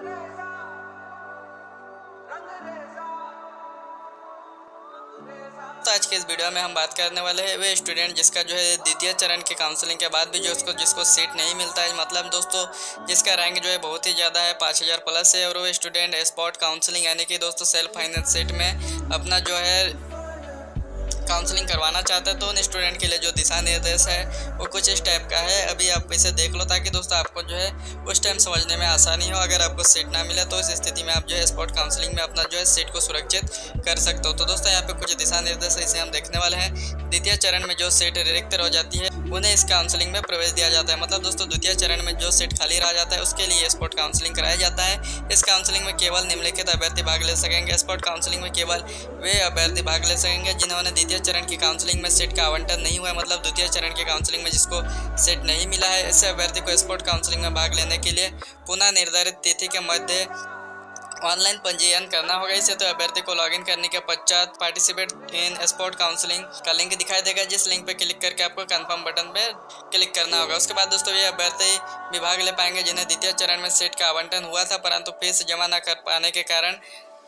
तो आज के इस वीडियो में हम बात करने वाले हैं वे स्टूडेंट जिसका जो है द्वितीय चरण की काउंसलिंग के बाद भी जो जिसको सीट नहीं मिलता है, मतलब दोस्तों जिसका रैंक जो है बहुत ही ज़्यादा है, 5000 प्लस है, और वो स्टूडेंट स्पॉट काउंसलिंग यानी कि दोस्तों सेल्फ फाइनेंस सीट में अपना जो है काउंसलिंग करवाना चाहता है। तो उन स्टूडेंट के लिए जो दिशा निर्देश है वो कुछ इस टाइप का है। अभी आप इसे देख लो ताकि दोस्तों आपको जो है उस टाइम समझने में आसानी हो। अगर आपको सीट ना मिले तो इस स्थिति में आप जो है स्पॉट काउंसलिंग में अपना जो है सीट को सुरक्षित कर सकते हो। तो दोस्तों यहाँ पे कुछ दिशा निर्देश इसे हम देखने वाले हैं। द्वितीय चरण में जो सीट रिक्त हो जाती है उन्हें इस काउंसलिंग में प्रवेश दिया जाता है। मतलब दोस्तों द्वितीय चरण में जो सीट खाली रह जाता है उसके लिए स्पॉट काउंसलिंग कराया जाता है। इस काउंसलिंग में केवल निम्नलिखित अभ्यर्थी भाग ले सकेंगे। स्पॉट काउंसलिंग में केवल वे अभ्यर्थी भाग ले सकेंगे जिन्होंने द्वितीय चरण की काउंसलिंग में सीट का आवंटन नहीं हुआ है, मतलब द्वितीय चरण की काउंसलिंग में जिसको सीट नहीं मिला है। ऐसे अभ्यर्थी को स्पॉट काउंसलिंग में भाग लेने के लिए पुनः निर्धारित तिथि के मध्य ऑनलाइन पंजीयन करना होगा। इसे तो अभ्यर्थी को लॉगिन करने के पश्चात पार्टिसिपेट इन स्पॉट काउंसलिंग का लिंक दिखाई देगा, जिस लिंक पे क्लिक करके आपको कंफर्म बटन पे क्लिक करना होगा। उसके बाद दोस्तों ये अभ्यर्थी भी भाग ले पाएंगे जिन्हें द्वितीय चरण में सीट का आवंटन हुआ था परंतु फीस जमा न कर पाने के कारण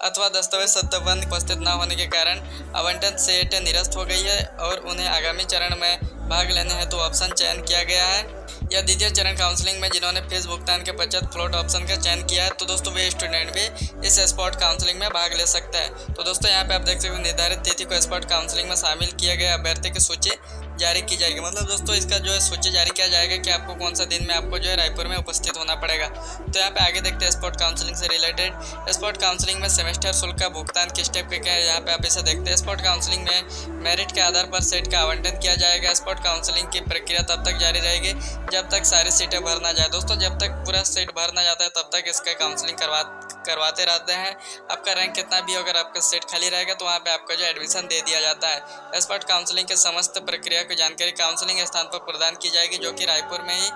अथवा दस्तावेज सत्यापन उपस्थित न होने के कारण आवंटन सीट निरस्त हो गई है और उन्हें आगामी चरण में भाग लेने हेतु ऑप्शन चयन किया गया है। या द्वितीय चरण काउंसलिंग में जिन्होंने फीस भुगतान के पश्चात फ्लोट ऑप्शन का चयन किया है तो दोस्तों वे स्टूडेंट भी इस स्पॉट काउंसलिंग में भाग ले सकते हैं। तो दोस्तों यहाँ पे आप देख सकते हो निर्धारित तिथि को स्पॉट काउंसलिंग में शामिल किए गए अभ्यर्थी की सूची जारी की जाएगी। मतलब दोस्तों इसका जो है सूची जारी किया जाएगा कि आपको कौन सा दिन में आपको जो है रायपुर में उपस्थित होना पड़ेगा। तो यहाँ पे आगे देखते हैं स्पॉट काउंसलिंग से रिलेटेड। स्पॉट काउंसलिंग में सेमेस्टर शुल्क का भुगतान किस टाइप के क्या है यहाँ पे आप इसे देखते हैं। स्पॉट काउंसलिंग में मेरिट के आधार पर सीट का आवंटन किया जाएगा। स्पॉट काउंसलिंग की प्रक्रिया तब तक जारी रहेगी जब तक सारी सीटें भर ना जाए। दोस्तों जब तक पूरा सीट भर ना जाता है तब तक इसका काउंसलिंग करवाते रहते हैं। आपका रैंक कितना भी हो, अगर आपका सीट खाली रहेगा तो वहाँ पे आपका जो एडमिशन दे दिया जाता है। स्पॉट काउंसलिंग के समस्त प्रक्रिया की जानकारी काउंसलिंग स्थान पर प्रदान की जाएगी, जो कि रायपुर में ही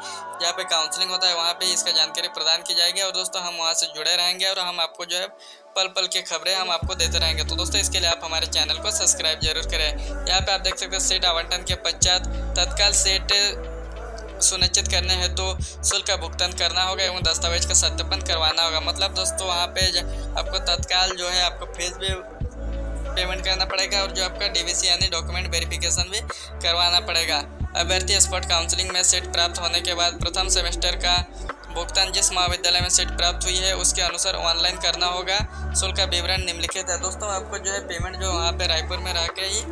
जहाँ पे काउंसलिंग होता है वहाँ पे इसका जानकारी प्रदान की जाएगी। और दोस्तों हम वहाँ से जुड़े रहेंगे और हम आपको जो है पल पल की खबरें हम आपको देते रहेंगे। तो दोस्तों इसके लिए आप हमारे चैनल को सब्सक्राइब जरूर करें। यहाँ पे आप देख सकते हैं सीट आवंटन के पश्चात तत्काल सीट सुनिश्चित करने हेतु तो शुल्क का भुगतान करना होगा एवं दस्तावेज का सत्यापन करवाना होगा। मतलब दोस्तों वहाँ पे आपको तत्काल जो है आपको फीस भी पेमेंट करना पड़ेगा और जो आपका डीवीसी यानी डॉक्यूमेंट वेरिफिकेशन भी करवाना पड़ेगा। अभ्यर्थी स्पॉट काउंसलिंग में सीट प्राप्त होने के बाद प्रथम सेमेस्टर का भुगतान जिस महाविद्यालय में सीट प्राप्त हुई है उसके अनुसार ऑनलाइन करना होगा। शुल्क का विवरण निम्नलिखित है। दोस्तों आपको जो है पेमेंट जो वहाँ पे रायपुर में रह के ही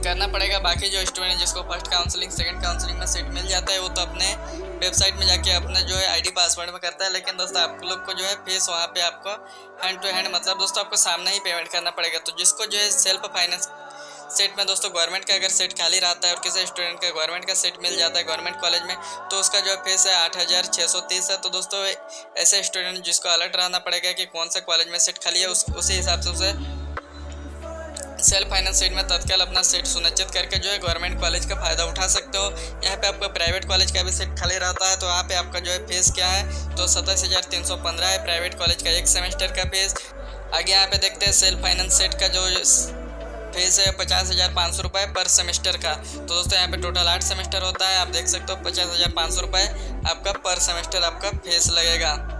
करना पड़ेगा। बाकी जो स्टूडेंट जिसको फर्स्ट काउंसलिंग सेकंड काउंसलिंग में सीट मिल जाता है वो तो अपने वेबसाइट में जाके अपने जो है आईडी पासवर्ड में करता है, लेकिन दोस्तों आप लोग को जो है फीस वहाँ पे आपको हैंड टू हैंड मतलब दोस्तों आपको सामने ही पेमेंट करना पड़ेगा। तो जिसको जो है सेल्फ फाइनेंस सीट में दोस्तों गवर्नमेंट का अगर सीट खाली रहता है और किसी स्टूडेंट का गवर्नमेंट का सीट मिल जाता है गवर्नमेंट कॉलेज में तो उसका जो फीस है 8630 है। तो दोस्तों ऐसे स्टूडेंट जिसको अलर्ट रहना पड़ेगा कि कौन सा कॉलेज में सीट खाली है उसी हिसाब से उसे सेल्फ फाइनेंस सीट में तत्काल अपना सीट सुनिश्चित करके जो है गवर्नमेंट कॉलेज का फ़ायदा उठा सकते हो। यहाँ पे आपका प्राइवेट कॉलेज का भी सीट खाली रहता है तो यहाँ पे आपका जो है फीस क्या है तो 27,315 है प्राइवेट कॉलेज का एक सेमेस्टर का फीस। आगे यहाँ पे देखते हैं सेल्फ फाइनेंस सीट का जो फीस है 50,500 रुपये पर सेमेस्टर का। तो दोस्तों यहाँ पे टोटल 8 सेमेस्टर होता है, आप देख सकते हो 50,500 रुपये आपका पर सेमेस्टर आपका फीस लगेगा।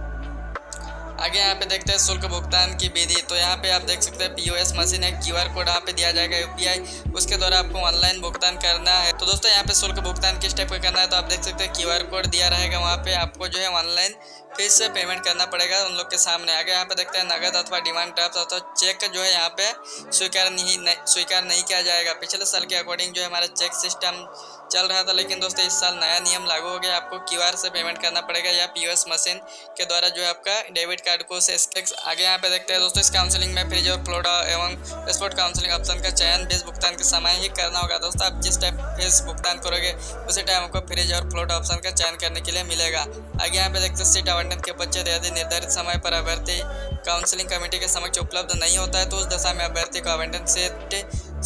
आगे यहाँ पे देखते हैं शुल्क भुगतान की विधि। तो यहाँ पे आप देख सकते हैं पीओएस मशीन है, क्यूआर कोड यहाँ पे दिया जाएगा यूपीआई, उसके द्वारा आपको ऑनलाइन भुगतान करना है। तो दोस्तों यहाँ पे शुल्क भुगतान किस टाइप का करना है तो आप देख सकते हैं क्यूआर कोड दिया रहेगा, वहाँ पे आपको जो है ऑनलाइन फीस से पेमेंट करना पड़ेगा उन लोग के सामने। आगे यहाँ पे देखते हैं नगद अथवा डिमांड ड्राफ्ट अथवा चेक जो है यहाँ पे स्वीकार नहीं किया जाएगा। पिछले साल के अकॉर्डिंग जो है हमारा चेक सिस्टम चल रहा था, लेकिन दोस्तों इस साल नया नियम लागू हो गया, आपको क्यूआर से पेमेंट करना पड़ेगा या पीओएस मशीन के द्वारा जो है आपका डेबिट कार्ड को से। आगे यहाँ पे देखते हैं दोस्तों इस काउंसलिंग में फ्रीज और फ्लोट एवं स्पॉट काउंसलिंग ऑप्शन का चयन फीस भुगतान के समय ही करना होगा। दोस्तों आप जिस टाइप फीस भुगतान करोगे उसी टाइम आपको फ्रीज और फ्लोट ऑप्शन का चयन करने के लिए मिलेगा। आगे यहाँ पे देखते हैं सीट आवंटन के पश्चात यदि निर्धारित समय पर अभ्यर्थी काउंसलिंग कमेटी के समक्ष उपलब्ध नहीं होता है तो उस दशा में अभ्यर्थी को आवंटन सीट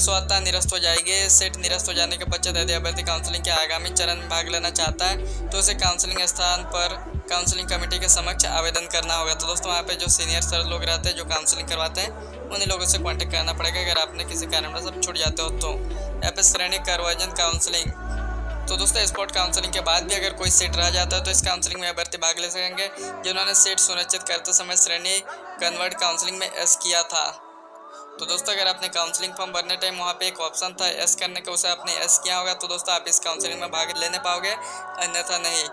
स्वतः निरस्त हो जाएगी। सीट निरस्त हो जाने के पश्चात यदि अभ्यर्थी काउंसलिंग के आगामी चरण में भाग लेना चाहता है तो उसे काउंसलिंग स्थान पर काउंसलिंग कमेटी के समक्ष आवेदन करना होगा। तो दोस्तों वहाँ पे जो सीनियर सर लोग रहते हैं जो काउंसलिंग करवाते हैं उन्हीं लोगों से कांटेक्ट करना पड़ेगा अगर आपने किसी कारण में सब छूट जाते हो तो। यहाँ पे श्रेणी करवाजन काउंसलिंग तो दोस्तों स्पॉट काउंसलिंग के बाद भी अगर कोई सीट रह जाता है तो इस काउंसलिंग में अभ्यर्थी भाग ले सकेंगे जिन्होंने सीट सुनिश्चित करते समय श्रेणी कन्वर्ट काउंसलिंग में एस किया था। तो दोस्तों अगर आपने काउंसलिंग फॉर्म भरने टाइम वहाँ पे एक ऑप्शन था एस करने का, उसे आपने एस किया होगा तो दोस्तों आप इस काउंसलिंग में भाग लेने पाओगे, अन्यथा नहीं।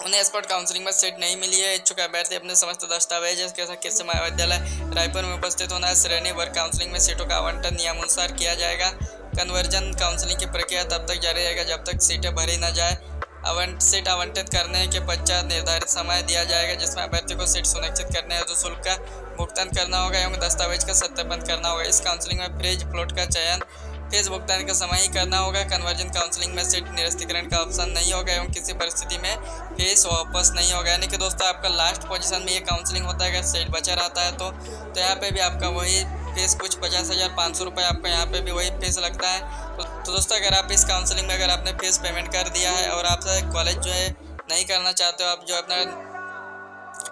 उन्हें स्पॉट काउंसलिंग में सीट नहीं मिली है। इच्छुक अभ्यर्थी अपने समस्त दस्तावेज के साथ कृषि महाविद्यालय रायपुर में उपस्थित होना है। श्रेणी वर्ग काउंसलिंग में सीटों का आवंटन नियमानुसार किया जाएगा। कन्वर्जन काउंसलिंग की प्रक्रिया तब तक जारी रहेगा जब तक सीटें भरी न जाए। सीट आवंटित करने के पश्चात निर्धारित समय दिया जाएगा जिसमें अभ्यर्थी को सीट सुनिश्चित करने हेतु शुल्क का भुगतान करना होगा एवं दस्तावेज का सत्यापन करना होगा। इस काउंसलिंग में फ्रीज प्लॉट का चयन फीस भुगतान के समय ही करना होगा। कन्वर्जन काउंसलिंग में सीट निरस्तीकरण का ऑप्शन नहीं होगा एवं किसी परिस्थिति में फीस वापस नहीं होगा। यानी कि दोस्तों आपका लास्ट पोजीशन में ये काउंसलिंग होता है अगर सीट बचा रहता है तो यहाँ पे भी आपका वही फीस कुछ 50,500 रुपये आपका यहाँ पे भी वही फीस लगता है। तो दोस्तों अगर आप इस काउंसलिंग में अगर आपने फीस पेमेंट कर दिया है और आप कॉलेज जो है नहीं करना चाहते हो, आप जो अपना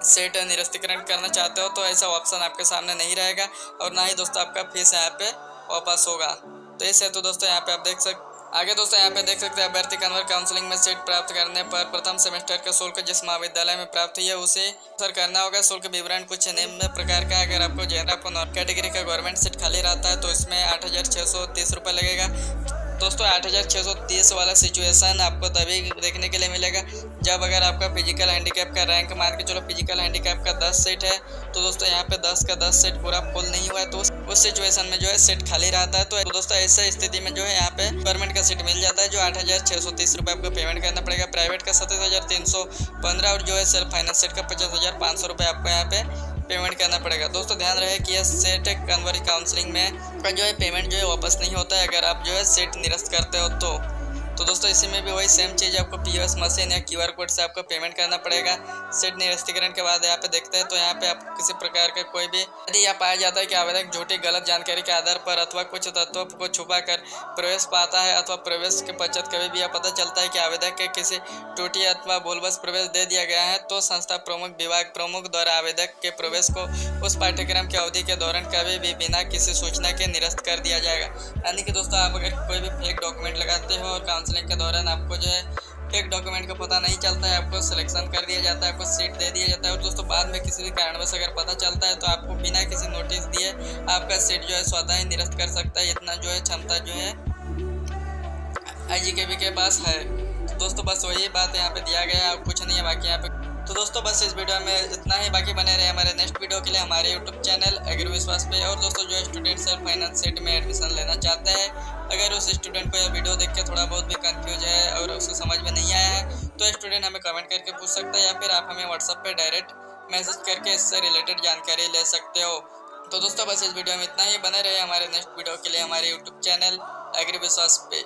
सीट निरस्तीकरण करना चाहते हो, तो ऐसा ऑप्शन आपके सामने नहीं रहेगा और ना ही दोस्तों आपका फीस यहाँ पे वापस होगा। तो इसे तो दोस्तों यहाँ पे आप देख सकते आगे दोस्तों यहाँ पे देख सकते हैं अभ्यर्थी कन्वर्ट काउंसलिंग में सीट प्राप्त करने पर प्रथम सेमेस्टर का शुल्क जिस महाविद्यालय में प्राप्त हुई है उसे सर करना होगा। शुल्क विवरण कुछ निम्न प्रकार का है। अगर आपको जनरल कैटेगरी का गवर्नमेंट सीट खाली रहता है तो इसमें 8,630 रुपये लगेगा। दोस्तों 8,630 वाला सिचुएशन आपको तभी देखने के लिए मिलेगा जब अगर आपका फिजिकल हैंडीकैप का रैंक मान के चलो फिजिकल हैंडीकैप का 10 सीट है तो दोस्तों यहाँ पे 10 का 10 सीट पूरा फुल नहीं हुआ है तो उस सिचुएशन में जो है सीट खाली रहता है। तो दोस्तों ऐसे स्थिति में जो है यहाँ पे गवर्नमेंट का सीट मिल जाता है जो 8,630 रुपये आपको पेमेंट करना पड़ेगा। प्राइवेट का 27,315 और जो है सेल्फ फाइनेंस सीट का 50,500 रुपये आपको यहाँ पे पेमेंट करना पड़ेगा। दोस्तों ध्यान रहे कि यह सीट कन्वर्ट काउंसलिंग में का जो है पेमेंट जो है वापस नहीं होता है अगर आप जो है सीट निरस्त करते हो तो दोस्तों इसी में भी वही सेम चीज़ आपको पीओएस मशीन या क्यूआर कोड से आपको पेमेंट करना पड़ेगा। सीट निरस्तीकरण के बाद यहाँ पे देखते हैं तो यहाँ पे आपको किसी प्रकार का कोई भी यदि यह पाया जाता है कि आवेदक झूठी गलत जानकारी के आधार पर अथवा कुछ तत्वों को छुपा कर प्रवेश पाता है अथवा प्रवेश के पश्चात कभी भी यह पता चलता है कि आवेदक के किसी त्रुटि अथवा भूलवश प्रवेश दे दिया गया है तो संस्था प्रमुख विभाग प्रमुख द्वारा आवेदक के प्रवेश को उस पाठ्यक्रम की अवधि के दौरान कभी भी बिना किसी सूचना के निरस्त कर दिया जाएगा। यानी कि दोस्तों आप अगर कोई भी फेक डॉक्यूमेंट लगाते हो और काउंसलिंग के दौरान आपको जो है फेक डॉक्यूमेंट का पता नहीं चलता है, आपको सिलेक्शन कर दिया जाता है, आपको सीट दे दिया जाता है और दोस्तों बाद में किसी भी कारणवश अगर पता चलता है तो आपको बिना किसी नोटिस दिए आपका सीट जो है स्वतः ही निरस्त कर सकता है। इतना जो है क्षमता जो है IGKB के पास है। तो दोस्तों बस वही बात यहाँ पे दिया गया है, कुछ नहीं है बाकी यहाँ पे। तो दोस्तों बस इस वीडियो में इतना ही, बाकी बने रहे हमारे नेक्स्ट वीडियो के लिए हमारे यूट्यूब चैनल एग्री विश्वास पे। और दोस्तों जो स्टूडेंट सेल्फ फाइनेंस सीट में एडमिशन लेना चाहते हैं, अगर उस स्टूडेंट को यह वीडियो देख के थोड़ा बहुत भी कंफ्यूज है और उसको समझ में नहीं आया है तो स्टूडेंट हमें कमेंट करके पूछ सकता है या फिर आप हमें व्हाट्सएप पे डायरेक्ट मैसेज करके इससे रिलेटेड जानकारी ले सकते हो। तो दोस्तों बस इस वीडियो में इतना ही, बने रहे हमारे नेक्स्ट वीडियो के लिए हमारे यूट्यूब चैनल एग्री विश्वास पे।